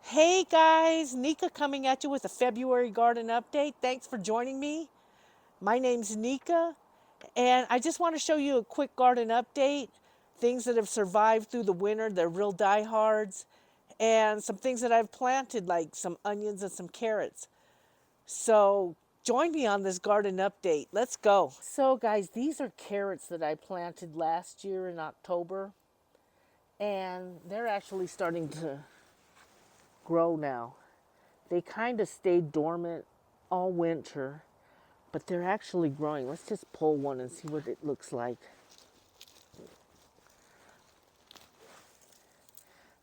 Hey guys, Nika coming at you with a February garden update. Thanks for joining me. My name's Nika, and I just want to show you a quick garden update. Things that have survived through the winter, they're real diehards, and some things that I've planted, like some onions and some carrots. So join me on this garden update. Let's go. So, guys, these are carrots that I planted last year in October, and they're actually starting to grow now. They kind of stayed dormant all winter, but they're actually growing. Let's just pull one and see what it looks like.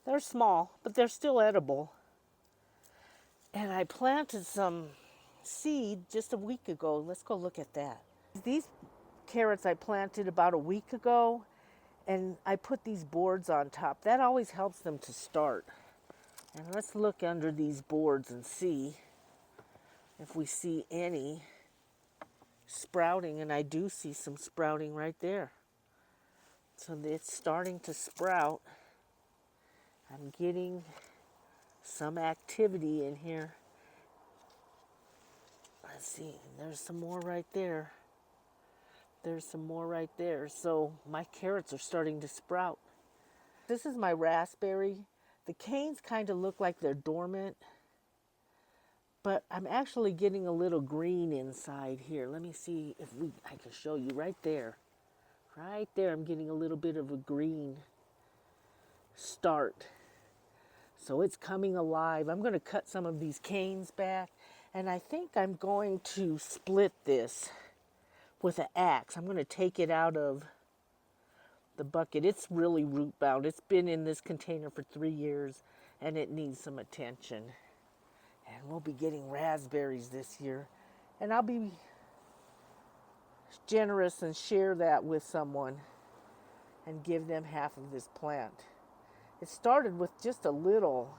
They're small, but they're still edible. And I planted some seed just a week ago. Let's go look at that. These carrots I planted about a week ago, and I put these boards on top. That always helps them to start. And let's look under these boards and see if we see any sprouting, and I do see some sprouting right there. So it's starting to sprout. I'm getting some activity in here. Let's see, there's some more right there. There's some more right there. So my carrots are starting to sprout. This is my raspberry. The canes kind of look like they're dormant, but I'm actually getting a little green inside here. Let me see if I can show you right there. Right there, I'm getting a little bit of a green start. So it's coming alive. I'm going to cut some of these canes back, and I think I'm going to split this with an axe. I'm going to take it out of the bucket. It's really root bound. It's been in this container for 3 years, and it needs some attention. And we'll be getting raspberries this year, and I'll be generous and share that with someone and give them half of this plant. It started with just a little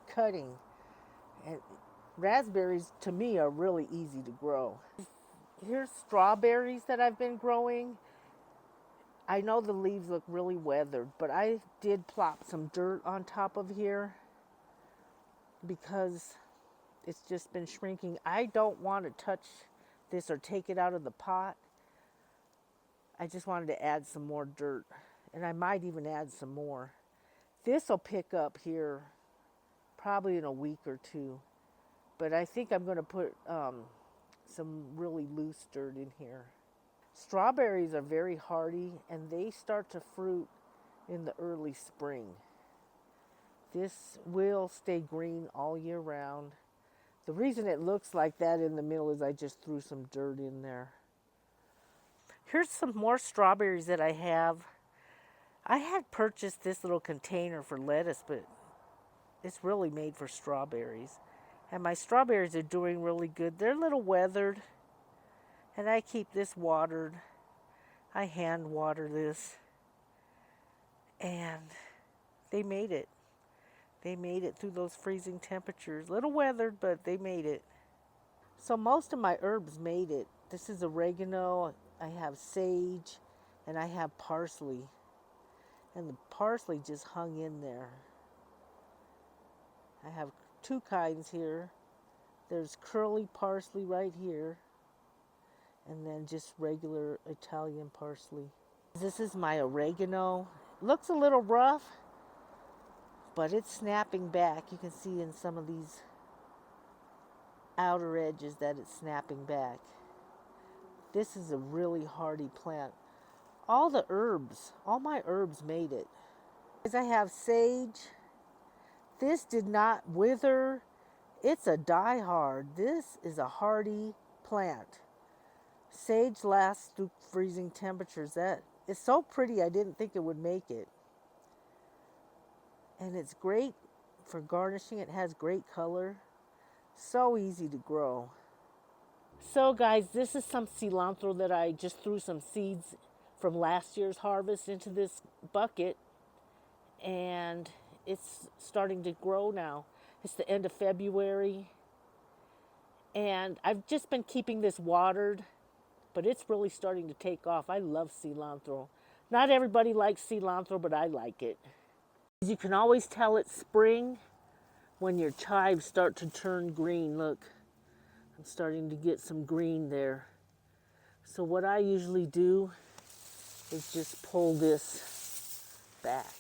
cutting, and raspberries to me are really easy to grow. Here's strawberries that I've been growing. I know the leaves look really weathered, but I did plop some dirt on top of here because it's just been shrinking. I don't want to touch this or take it out of the pot. I just wanted to add some more dirt, and I might even add some more. This will pick up here probably in a week or two, but I think I'm going to put some really loose dirt in here. Strawberries are very hardy, and they start to fruit in the early spring. This will stay green all year round. The reason it looks like that in the middle is I just threw some dirt in there. Here's some more strawberries that I have. I had purchased this little container for lettuce, but it's really made for strawberries. And my strawberries are doing really good. They're a little weathered, and I keep this watered. I hand water this, and they made it. They made it through those freezing temperatures. A little weathered, but they made it. So most of my herbs made it. This is oregano, I have sage, and I have parsley. And the parsley just hung in there. I have two kinds here. There's curly parsley right here, and then just regular Italian parsley. This is my oregano. Looks a little rough, but it's snapping back. You can see in some of these outer edges that it's snapping back. This is a really hardy plant. All the herbs, all my herbs made it. I have sage. This did not wither. It's a die-hard. This is a hardy plant. Sage lasts through freezing temperatures. That is so pretty, I didn't think it would make it. And it's great for garnishing. It has great color. So easy to grow. So guys, this is some cilantro that I just threw some seeds from last year's harvest into this bucket, and it's starting to grow now. It's the end of February, and I've just been keeping this watered, but it's really starting to take off. I love cilantro. Not everybody likes cilantro, but I like it. You can always tell it's spring when your chives start to turn green. Look, I'm starting to get some green there. So what I usually do is just pull this back.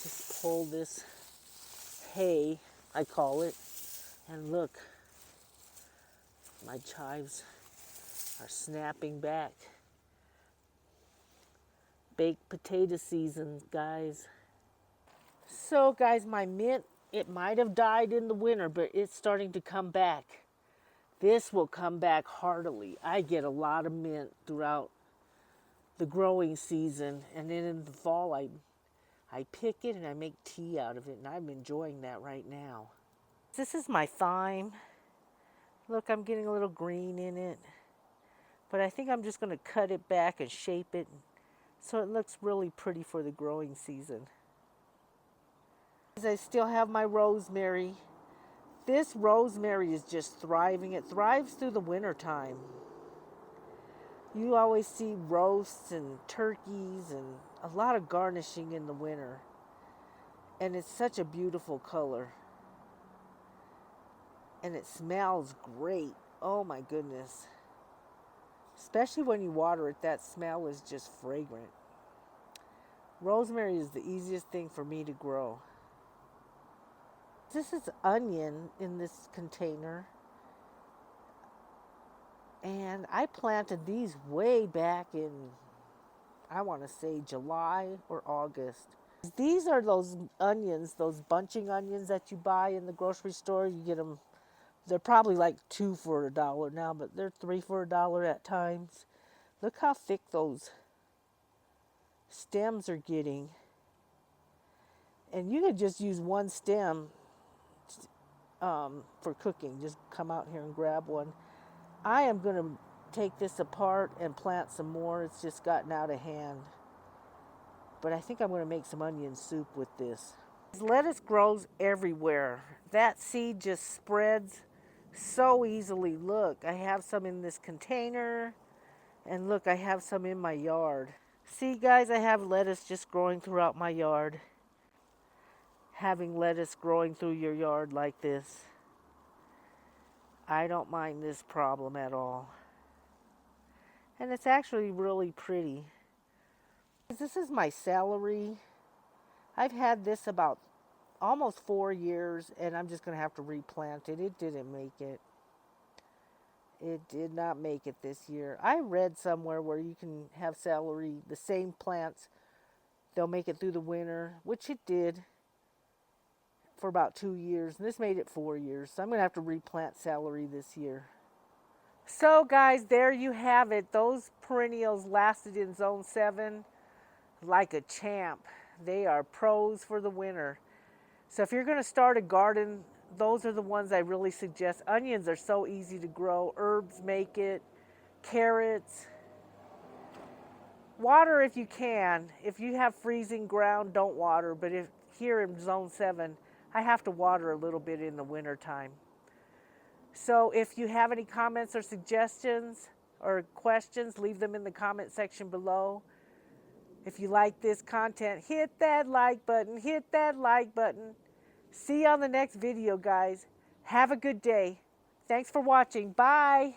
Just pull this hay, I call it, and look, my chives are snapping back. Baked potato season, guys. So guys, my mint, it might have died in the winter, but it's starting to come back. This will come back heartily. I get a lot of mint throughout the growing season, and then in the fall I pick it and I make tea out of it, and I'm enjoying that right now. This is my thyme. Look, I'm getting a little green in it, but I think I'm just going to cut it back and shape it so it looks really pretty for the growing season. I still have my rosemary. This rosemary is just thriving. It thrives through the winter time. You always see roasts and turkeys and a lot of garnishing in the winter. And it's such a beautiful color. And it smells great. Oh my goodness. Especially when you water it, that smell is just fragrant. Rosemary is the easiest thing for me to grow. This is onion in this container. And I planted these way back in, I want to say July or August. These are those onions, those bunching onions that you buy in the grocery store. You get them, they're probably like 2 for $1 now, but they're 3 for $1 at times. Look how thick those stems are getting. And you could just use one stem for cooking. Just come out here and grab one. I am going to take this apart and plant some more. It's just gotten out of hand. But I think I'm going to make some onion soup with this. Lettuce grows everywhere. That seed just spreads so easily. Look, I have some in this container. And look, I have some in my yard. See, guys, I have lettuce just growing throughout my yard. Having lettuce growing through your yard like this, I don't mind this problem at all. And it's actually really pretty. This is my celery. I've had this about almost 4 years, and I'm just going to have to replant it. It didn't make it. It did not make it this year. I read somewhere where you can have celery, the same plants, they'll make it through the winter, which it did for about 2 years. And this made it 4 years. So I'm going to have to replant celery this year. So guys, there you have it. Those perennials lasted in Zone 7 like a champ. They are pros for the winter. So if you're going to start a garden, those are the ones I really suggest. Onions are so easy to grow. Herbs make it. Carrots. Water if you can. If you have freezing ground, don't water. But if here in Zone 7, I have to water a little bit in the winter time. So if you have any comments or suggestions or questions, leave them in the comment section below. If you like this content, hit that like button, hit that like button. See you on the next video, guys. Have a good day. Thanks for watching. Bye.